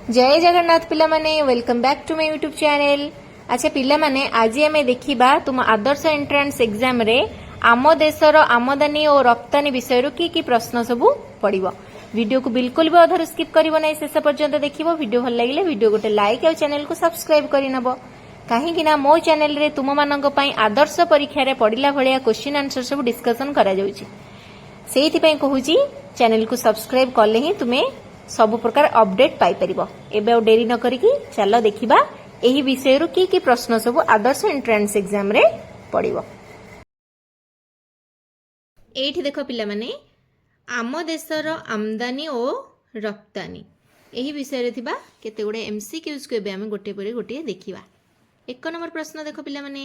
जय जगन्नाथ पिला माने welcome back to my YouTube channel. अच्छा पिला माने आज आम देखा तुम आदर्श एंट्रांस एग्जाम रे आम देशर आमदानी और रप्तानी विषय की प्रश्न सब पड़ो। वीडियो को बिल्कुल भी अधर स्किप करिवो नहीं, शेष पर्यंत देखिबो। वीडियो भल लगिले वीडियो गोटे लाइक और चैनल को सब्सक्राइब करिनबो, कहीं मो चैनल रे तुम मानक पई आदर्श परीक्षा रे पड़िला भलिया क्वेश्चन आंसर सब डिस्कशन करा जाउची। सेहिथि पई कहूची चैनल को सब्सक्राइब करले ही तुमे सब प्रकार अपडेट पाई परिबो। एबे डेरी न करिकी चलो देखिबा एही विषय रो की प्रश्न सब आदर्श एंट्रांस एग्जाम रे पड़िबो। एठी देखो पिला माने आम देशर आमदानी और रप्तानी एही विषय रे थिबा केते गुडे एमसीक्यूज को एबे हम गोटे परे गोटे देखिबा। 1 नंबर प्रश्न देखो पिला माने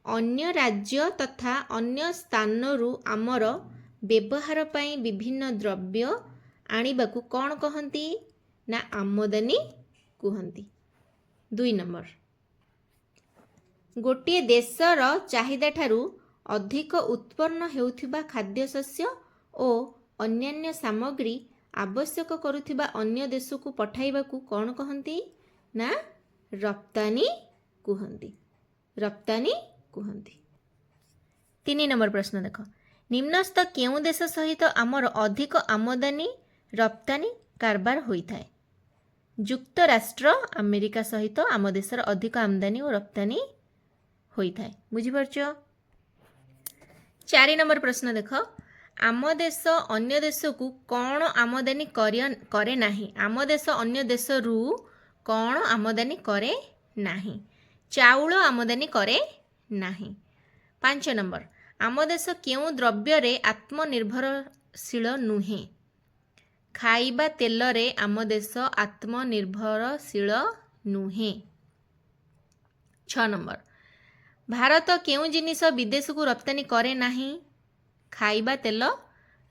अन्य राज्य तथा अन्य स्थानरू आमर व्यवहार पई विभिन्न द्रव्य आनिबाकू कौन कहती ना आमदानी कहती। 2 नंबर गोटे देशर चाहिदा ठारू अधिक उत्पन्न हेउथिबा खाद्यशस्य और अन्यान्य सामग्री आवश्यक करुथिबा अन्य देश को पठाइबाकू कौन कहती ना रप्तानी कहती। रप्तानी कहती। 3 नंबर प्रश्न देख निम्नस्थ केउ देश सहित आमर अधिक आमदानी रप्तानी कारबार होता है। युक्त राष्ट्र अमेरिका सहित आम देशर अधिक आमदानी और रप्तानी होता है। बुझीपारछ। 4 नंबर प्रश्न देख आम देश अन्य देश को कौन आमदानी करे नाही। आम देश अन्य देश रु कौन आमदानी करे नाही। चाउल आमदानी करे नाही। 5 नंबर आम देश केउ द्रव्य रे आत्मनिर्भरशील नुहे। खाइबा तेल रे आम देश आत्मनिर्भरशील नुहे। 6 नंबर भारत केउ जिनिस विदेश को रप्तानी करे नाही। खाइबा तेल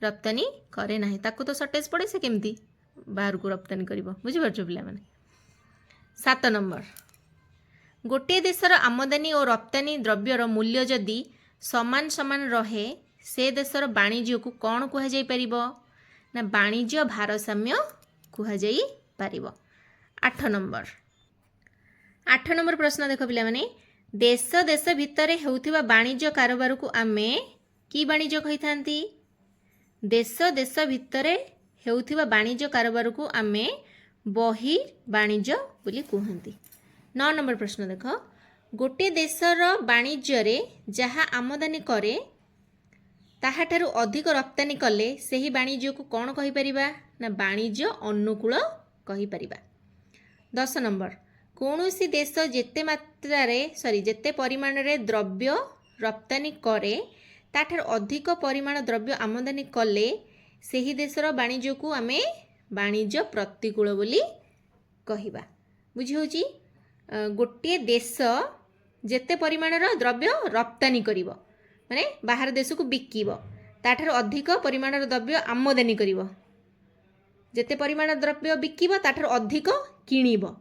रप्तानी करे नाही, ताकू तो शॉर्टेज पड़े से केमती बाहर को रप्तानी करिवो। बुझी पारछो पिला माने। 7 नंबर गोटे देशर आमदानी और रप्तानी द्रव्यर मूल्य जदि समान समान रहे से देशर वाणिज्य को कौन कह जाई परिबो ना वाणिज्य भारसाम्य कह जाई परिबो। 8 नंबर प्रश्न देखो पिला माने देश देश भितर हेउथिबा वाणिज्य कारोबार को आमे की वाणिज्य कहि थांती। देश देश भितर हेउथिबा वाणिज्य कारोबार को आमे बहि वाणिज्य बोली कहंती। 9 नंबर प्रश्न देख गोटे देशर वाणिज्य रे जहा आमदानी करे ताहाठारु अधिक रप्तानी कले सही वाणिज्य को कौन कहि परिबा ना वाणिज्य अनुकूल कहि परिबा। 10 नंबर कौनसी देश जेते परिमाण रे द्रव्य रप्तानी करे ताठार अधिक परिमाण द्रव्य आमदानी कले सही देशर वाणिज्य को आमे वाणिज्य प्रतिकूल बोली कहिबा। बुझी होची गोटे देश जेते परिमाण द्रव्य रप्तानी करिवो माने बाहर देश को बिकिबो ताठार अधिक परिमाण द्रव्य आमदानी करिवो। जेते परिमाण द्रव्य बिकिबो ताठार अधिक किणिबो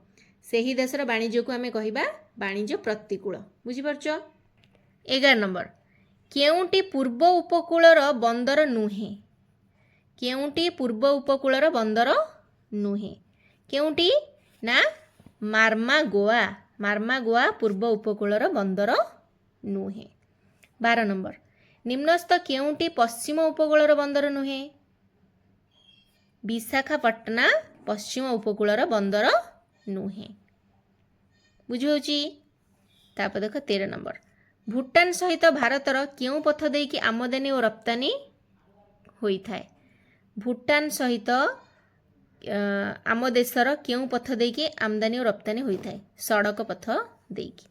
सही देशर वाणिज्य को आमे कहिबा वाणिज्य प्रतिकूल। बुझी पारछो। 11 नंबर केउंटी पूर्व उपकूलर बंदर नुहे। केउंटी पूर्व उपकूलर बंदर नुहे। केउंटी ना मार्मागोआ। मार्मागोआ पूर्व उपकूलर बंदर नुहे। 12 नंबर निम्नस्थ केउंटी पश्चिम उपकूलर बंदर नुहे। विशाखापट्टना पश्चिम उपकूलर बंदर नुहे। बुझी। तापर देख 13 नंबर भूटान सहित भारतर केउ पथ देकी आमदानी और रप्तानी होता है। भूटान सहित आम देशर केउ पथ देकी आमदानी और रप्तानी होता है। सड़क पथ देकी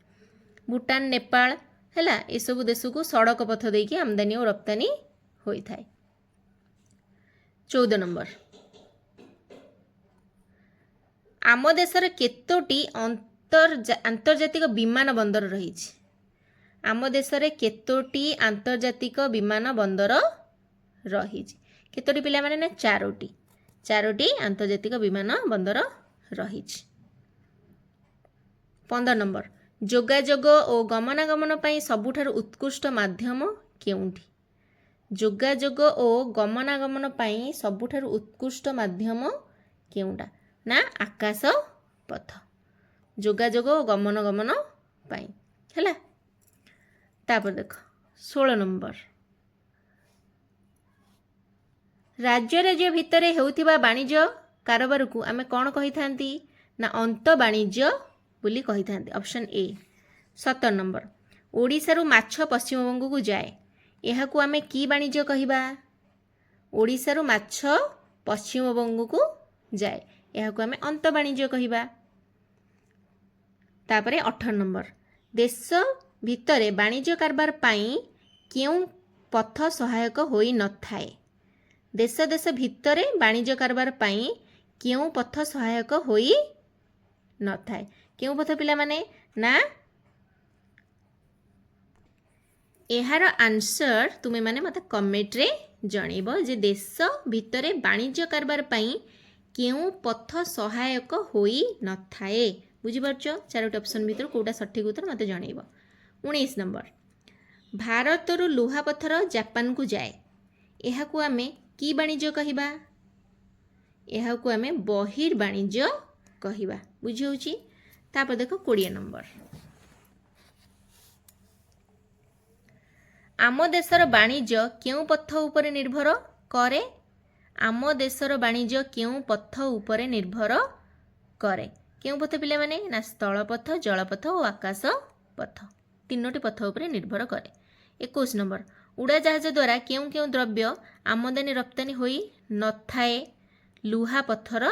भूटान नेपाल हैला ए सब देश को सड़क पथ देकी आमदानी और रप्तानी होता है। 14 नंबर आम देशर केतोटी आंतर्जातिक विमान बंदर रही। आम देशर केतोटी आंतर्जातिक विमान बंदर रही। केतोटी पिला माने ना 4टी आंतर्जातिक विमान बंदर रही। 15 नंबर जोगाजोग और गमनागमन पई सबुठारु उत्कृष्ट माध्यम केउंठी। जोगाजोग और गमनागमन पई सबुठारु उत्कृष्ट माध्यम केउंटा ନା ଆକାଶ ପଥ ଯୋଗାଯୋଗ ଓ ଗମନାଗମନ ପାଇଁ ହେଲା। ତାପରେ ଦେଖ 16 ନମ୍ବର ରାଜ୍ୟ ରାଜ୍ୟ ଭିତରେ ହେଉଥିବା ବାଣିଜ୍ୟ କାରବାରକୁ ଆମେ କ'ଣ କହିଥାନ୍ତି ନା ଅନ୍ତ ବାଣିଜ୍ୟ ବୋଲି କହିଥାନ୍ତି। Option A. 17 ନମ୍ବର ଓଡ଼ିଶାରୁ ମାଛ ପଶ୍ଚିମବଙ୍ଗକୁ ଯାଏ, ଏହାକୁ ଆମେ କି ବାଣିଜ୍ୟ କହିବା? ଓଡ଼ିଶାରୁ ମାଛ ପଶ୍ଚିମବଙ୍ଗକୁ ଯାଏ, ଏହାକୁ ଆମେ ଅନ୍ତ ବାଣିଜ୍ୟ କହିବା। ତାପରେ 18 ନମ୍ବର ଦେଶ ଭିତରେ ବାଣିଜ୍ୟ କାରବାର ପାଇଁ କେଉଁ ପଥ ସହାୟକ ହୋଇନଥାଏ? ଦେଶ ଦେଶ ଭିତରେ ବାଣିଜ୍ୟ କାରବାର ପାଇଁ କେଉଁ ପଥ ସହାୟକ ହୋଇନଥାଏ? କେଉଁ ପଥ ପିଲାମାନେ? ନା ଏହାର ଆନ୍ସର ତୁମେମାନେ ମୋତେ କମେଣ୍ଟରେ ଜଣେଇବ ଯେ ଦେଶ ଭିତରେ ବାଣିଜ୍ୟ କାରବାର ପାଇଁ କେଉଁ ପଥ ସହାୟକ ହୋଇନଥାଏ। ବୁଝିପାରୁଛ? ଚାରୋଟି ଅପସନ୍ ଭିତରୁ କେଉଁଟା ସଠିକ୍ ଉତ୍ତର ମୋତେ ଜଣେଇବ। 19 ନମ୍ବର ଭାରତରୁ ଲୁହାପଥର ଜାପାନକୁ ଯାଏ, ଏହାକୁ ଆମେ କି ବାଣିଜ୍ୟ କହିବା? ଏହାକୁ ଆମେ ବହିର୍ବାଣିଜ୍ୟ କହିବା। ବୁଝିହେଉଛି? ତାପରେ ଦେଖ 20 ନମ୍ବର ଆମ ଦେଶର ବାଣିଜ୍ୟ କେଉଁ ପଥ ଉପରେ ନିର୍ଭର କରେ? ଆମ ଦେଶର ବାଣିଜ୍ୟ କେଉଁ ପଥ ଉପରେ ନିର୍ଭର କରେ? କେଉଁ ପଥ ପିଲାମାନେ? ନା ସ୍ଥଳପଥ, ଜଳପଥ ଓ ଆକାଶ ପଥ, ତିନୋଟି ପଥ ଉପରେ ନିର୍ଭର କରେ। 21 ନମ୍ବର ଉଡ଼ାଜାହାଜ ଦ୍ୱାରା କେଉଁ କେଉଁ ଦ୍ରବ୍ୟ ଆମଦାନୀ ରପ୍ତାନି ହୋଇ ନଥାଏ? ଲୁହାପଥର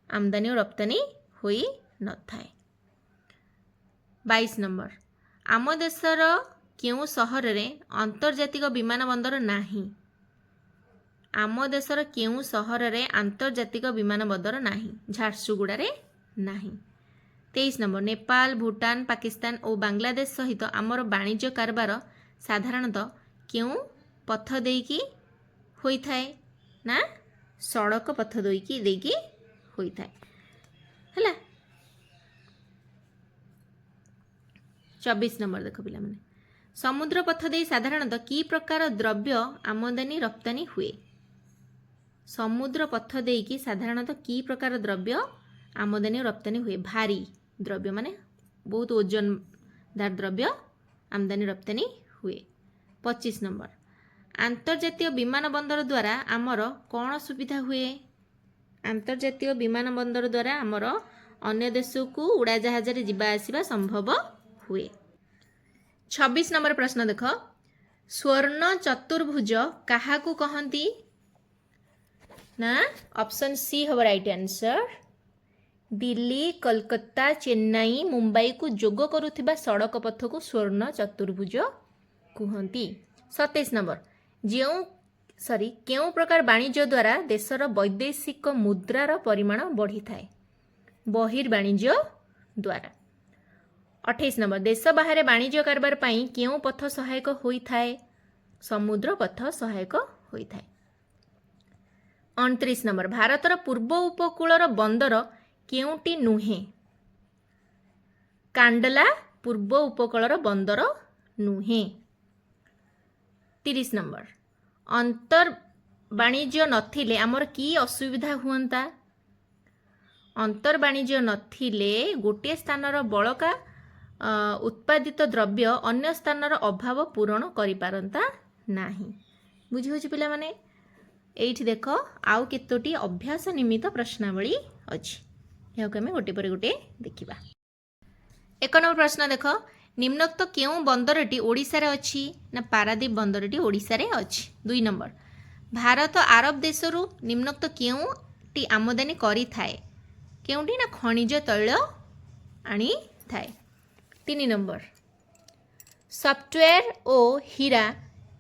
ଆମଦାନୀ ଓ ରପ୍ତାନି ହୋଇ ନଥାଏ। 22 ନମ୍ବର ଆମ ଦେଶର କେଉଁ ସହରରେ ଆନ୍ତର୍ଜାତିକ ବିମାନ ବନ୍ଦର ନାହିଁ? ଆମ ଦେଶର କେଉଁ ସହରରେ ଆନ୍ତର୍ଜାତିକ ବିମାନ ବନ୍ଦର ନାହିଁ? ଝାରସୁଗୁଡ଼ାରେ ନାହିଁ। 23 ନମ୍ବର ନେପାଳ, ଭୁଟାନ, ପାକିସ୍ତାନ ଓ ବାଂଲାଦେଶ ସହିତ ଆମର ବାଣିଜ୍ୟ କାରବାର ସାଧାରଣତଃ କେଉଁ ପଥ ଦେଇକି ହୋଇଥାଏ? ନା ସଡ଼କ ପଥ ଦେଇକି ହୋଇଥାଏ ହେଲା। 24 ନମ୍ବର ଦେଖ ପିଲାମାନେ ସମୁଦ୍ର ପଥ ଦେଇ ସାଧାରଣତଃ କି ପ୍ରକାର ଦ୍ରବ୍ୟ ଆମଦାନୀ ରପ୍ତାନି ହୁଏ? ସମୁଦ୍ର ପଥ ଦେଇକି ସାଧାରଣତଃ କି ପ୍ରକାର ଦ୍ରବ୍ୟ ଆମଦାନୀ ରପ୍ତାନି ହୁଏ? ଭାରୀ ଦ୍ରବ୍ୟ ମାନେ ବହୁତ ଓଜନଦାର ଦ୍ରବ୍ୟ ଆମଦାନୀ ରପ୍ତାନି ହୁଏ। 25 ନମ୍ବର ଆନ୍ତର୍ଜାତୀୟ ବିମାନ ବନ୍ଦର ଦ୍ୱାରା ଆମର କ'ଣ ସୁବିଧା ହୁଏ? ଆନ୍ତର୍ଜାତୀୟ ବିମାନ ବନ୍ଦର ଦ୍ୱାରା ଆମର ଅନ୍ୟ ଦେଶକୁ ଉଡ଼ାଜାହାଜରେ ଯିବା ଆସିବା ସମ୍ଭବ ହୁଏ। 26 ନମ୍ବର ପ୍ରଶ୍ନ ଦେଖ ସ୍ୱର୍ଣ୍ଣ ଚତୁର୍ଭୁଜ କାହାକୁ କହନ୍ତି? ନା ଅପସନ୍ ସି ହେବ ରାଇଟ୍ ଆନ୍ସର। ଦିଲ୍ଲୀ, କୋଲକାତା, ଚେନ୍ନାଇ, ମୁମ୍ବାଇକୁ ଯୋଗ କରୁଥିବା ସଡ଼କ ପଥକୁ ସ୍ୱର୍ଣ୍ଣ ଚତୁର୍ଭୁଜ କୁହନ୍ତି। 27 ନମ୍ବର କେଉଁ ପ୍ରକାର ବାଣିଜ୍ୟ ଦ୍ୱାରା ଦେଶର ବୈଦେଶିକ ମୁଦ୍ରାର ପରିମାଣ ବଢ଼ିଥାଏ? ବହିର୍ବାଣିଜ୍ୟ ଦ୍ୱାରା। 28 ନମ୍ବର ଦେଶ ବାହାରେ ବାଣିଜ୍ୟ କାରବାର ପାଇଁ କେଉଁ ପଥ ସହାୟକ ହୋଇଥାଏ? ସମୁଦ୍ର ପଥ ସହାୟକ ହୋଇଥାଏ। 29 ନମ୍ବର ଭାରତର ପୂର୍ବ ଉପକୂଳର ବନ୍ଦର କେଉଁଟି ନୁହେଁ? କାଣ୍ଡଲା ପୂର୍ବ ଉପକୂଳର ବନ୍ଦର ନୁହେଁ। 30 ନମ୍ବର ଅନ୍ତର୍ବାଣିଜ୍ୟ ନଥିଲେ ଆମର କି ଅସୁବିଧା ହୁଅନ୍ତା? ଅନ୍ତର୍ବାଣିଜ୍ୟ ନଥିଲେ ଗୋଟିଏ ସ୍ଥାନର ବଳକା ଉତ୍ପାଦିତ ଦ୍ରବ୍ୟ ଅନ୍ୟ ସ୍ଥାନର ଅଭାବ ପୂରଣ କରିପାରନ୍ତା ନାହିଁ। ବୁଝିହେଉଛି ପିଲାମାନେ? ଏଇଠି ଦେଖ ଆଉ କେତୋଟି ଅଭ୍ୟାସ ନିମିତ୍ତ ପ୍ରଶ୍ନାବଳୀ ଅଛି, ଏହାକୁ ଆମେ ଗୋଟିଏ ପରେ ଗୋଟିଏ ଦେଖିବା। 1 ନମ୍ବର ପ୍ରଶ୍ନ ଦେଖ ନିମ୍ନୋକ୍ତ କେଉଁ ବନ୍ଦରଟି ଓଡ଼ିଶାରେ ଅଛି? ନା ପାରାଦୀପ ବନ୍ଦରଟି ଓଡ଼ିଶାରେ ଅଛି। 2 ନମ୍ବର ଭାରତ ଆରବ ଦେଶରୁ ନିମ୍ନୋକ୍ତ କେଉଁଟି ଆମଦାନୀ କରିଥାଏ? କେଉଁଟି? ନା ଖଣିଜ ତୈଳ ଆଣିଥାଏ। 3 ନମ୍ବର ସଫ୍ଟୱେର୍ ଓ ହୀରା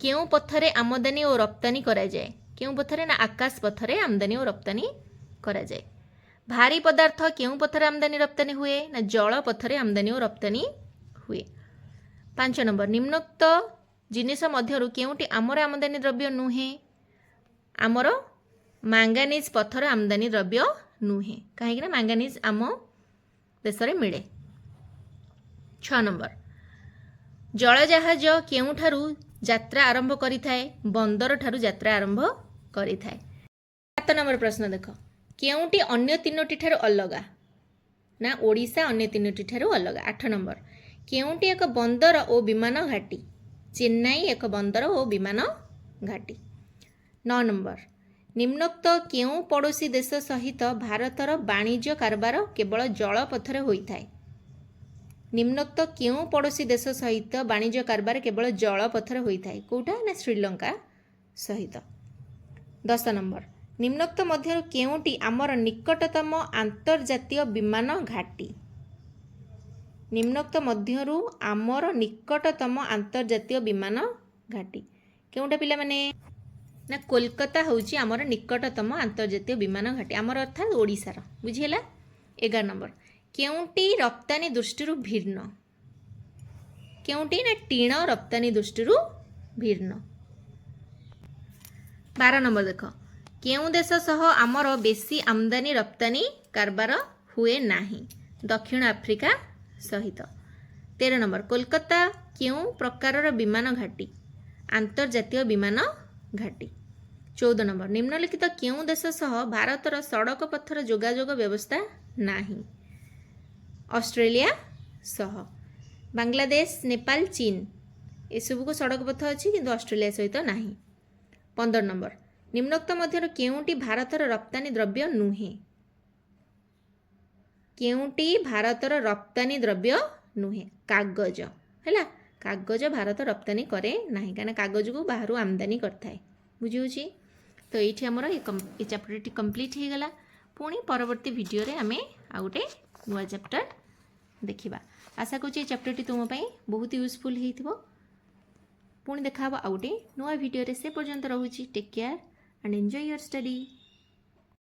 କେଉଁ ପଥରେ ଆମଦାନୀ ଓ ରପ୍ତାନି କରାଯାଏ? କେଉଁ ପଥରେ? ନା ଆକାଶ ପଥରେ ଆମଦାନୀ ଓ ରପ୍ତାନି କରାଯାଏ। ଭାରୀ ପଦାର୍ଥ କେଉଁ ପଥରେ ଆମଦାନୀ ରପ୍ତାନି ହୁଏ? ନା ଜଳ ପଥରେ ଆମଦାନୀ ଓ ରପ୍ତାନି ହୁଏ। 5 ନମ୍ବର ନିମ୍ନୋକ୍ତ ଜିନିଷ ମଧ୍ୟରୁ କେଉଁଟି ଆମର ଆମଦାନୀ ଦ୍ରବ୍ୟ ନୁହେଁ? ଆମର ମାଙ୍ଗାନିଜ ପଥର ଆମଦାନୀ ଦ୍ରବ୍ୟ ନୁହେଁ, କାହିଁକି ନା ମାଙ୍ଗାନିଜ ଆମ ଦେଶରେ ମିଳେ। 6 ନମ୍ବର ଜଳଜାହାଜ କେଉଁଠାରୁ ଯାତ୍ରା ଆରମ୍ଭ କରିଥାଏ? ବନ୍ଦର ଠାରୁ ଯାତ୍ରା ଆରମ୍ଭ କରିଥାଏ। 7 ନମ୍ବର ପ୍ରଶ୍ନ ଦେଖ କେଉଁଟି ଅନ୍ୟ ତିନୋଟି ଠାରୁ ଅଲଗା? ନା ଓଡ଼ିଶା ଅନ୍ୟ ତିନୋଟି ଠାରୁ ଅଲଗା। 8 ନମ୍ବର, କେଉଁଟି ଏକ ବନ୍ଦର ଓ ବିମାନ ଘାଟି? ଚେନ୍ନାଇ ଏକ ବନ୍ଦର ଓ ବିମାନ ଘାଟି। 9 ନମ୍ବର, ନିମ୍ନୋକ୍ତ କେଉଁ ପଡ଼ୋଶୀ ଦେଶ ସହିତ ଭାରତର ବାଣିଜ୍ୟ କାରବାର କେବଳ ଜଳପଥରେ ହୋଇଥାଏ? ନିମ୍ନୋକ୍ତ କେଉଁ ପଡ଼ୋଶୀ ଦେଶ ସହିତ ବାଣିଜ୍ୟ କାରବାର କେବଳ ଜଳପଥରେ ହୋଇଥାଏ? କେଉଁଟା? ନା ଶ୍ରୀଲଙ୍କା ସହିତ। 10 ନମ୍ବର, ନିମ୍ନୋକ୍ତ ମଧ୍ୟରୁ କେଉଁଟି ଆମର ନିକଟତମ ଆନ୍ତର୍ଜାତୀୟ ବିମାନ ଘାଟି? ନିମ୍ନୋକ୍ତ ମଧ୍ୟରୁ ଆମର ନିକଟତମ ଆନ୍ତର୍ଜାତୀୟ ବିମାନ ଘାଟି କେଉଁଟା ପିଲାମାନେ? ନା କୋଲକାତା ହେଉଛି ଆମର ନିକଟତମ ଆନ୍ତର୍ଜାତୀୟ ବିମାନ ଘାଟି, ଆମର ଅର୍ଥାତ୍ ଓଡ଼ିଶାର। ବୁଝିହେଲା? 11 ନମ୍ବର, କେଉଁଟି ରପ୍ତାନି ଦୃଷ୍ଟିରୁ ଭିନ୍ନ? କେଉଁଟି? ନା ଟିଣ ରପ୍ତାନି ଦୃଷ୍ଟିରୁ ଭିନ୍ନ। 12 ନମ୍ବର ଦେଖ, କେଉଁ ଦେଶ ସହ ଆମର ବେଶୀ ଆମଦାନୀ ରପ୍ତାନି କାରବାର ହୁଏ ନାହିଁ? ଦକ୍ଷିଣ ଆଫ୍ରିକା ସହିତ। 13 ନମ୍ବର, କୋଲକାତା କେଉଁ ପ୍ରକାରର ବିମାନ ଘାଟି? ଆନ୍ତର୍ଜାତୀୟ ବିମାନ ଘାଟି। 14 ନମ୍ବର, ନିମ୍ନଲିଖିତ କେଉଁ ଦେଶ ସହ ଭାରତର ସଡ଼କ ପଥର ଯୋଗାଯୋଗ ବ୍ୟବସ୍ଥା ନାହିଁ? ଅଷ୍ଟ୍ରେଲିଆ ସହ। ବାଂଲାଦେଶ, ନେପାଳ, ଚୀନ ଏସବୁକୁ ସଡ଼କ ପଥ ଅଛି କିନ୍ତୁ ଅଷ୍ଟ୍ରେଲିଆ ସହିତ ନାହିଁ। 15 ନମ୍ବର, ନିମ୍ନୋକ୍ତ ମଧ୍ୟରୁ କେଉଁଟି ଭାରତର ରପ୍ତାନି ଦ୍ରବ୍ୟ ନୁହେଁ? କେଉଁଟି ଭାରତର ରପ୍ତାନି ଦ୍ରବ୍ୟ ନୁହେଁ? କାଗଜ। ହେଲା, କାଗଜ ଭାରତ ରପ୍ତାନି କରେ ନାହିଁ କାରଣ କାଗଜକୁ ବାହାରୁ ଆମଦାନୀ କରିଥାଏ। ବୁଝିହେଉଛି? ତ ଏଇଠି ଆମର ଏ ଚାପ୍ଟରଟି କମ୍ପ୍ଲିଟ୍ ହେଇଗଲା। ପୁଣି ପରବର୍ତ୍ତୀ ଭିଡ଼ିଓରେ ଆମେ ଆଉ ଗୋଟେ ନୂଆ ଚାପ୍ଟର ଦେଖିବା। ଆଶା କରୁଛି ଏ ଚାପ୍ଟରଟି ତୁମ ପାଇଁ ବହୁତ ୟୁଜଫୁଲ୍ ହେଇଥିବ। ପୁଣି ଦେଖା ହେବ ଆଉ ଗୋଟେ ନୂଆ ଭିଡ଼ିଓରେ। ସେ ପର୍ଯ୍ୟନ୍ତ ରହୁଛି। Take care and enjoy your study.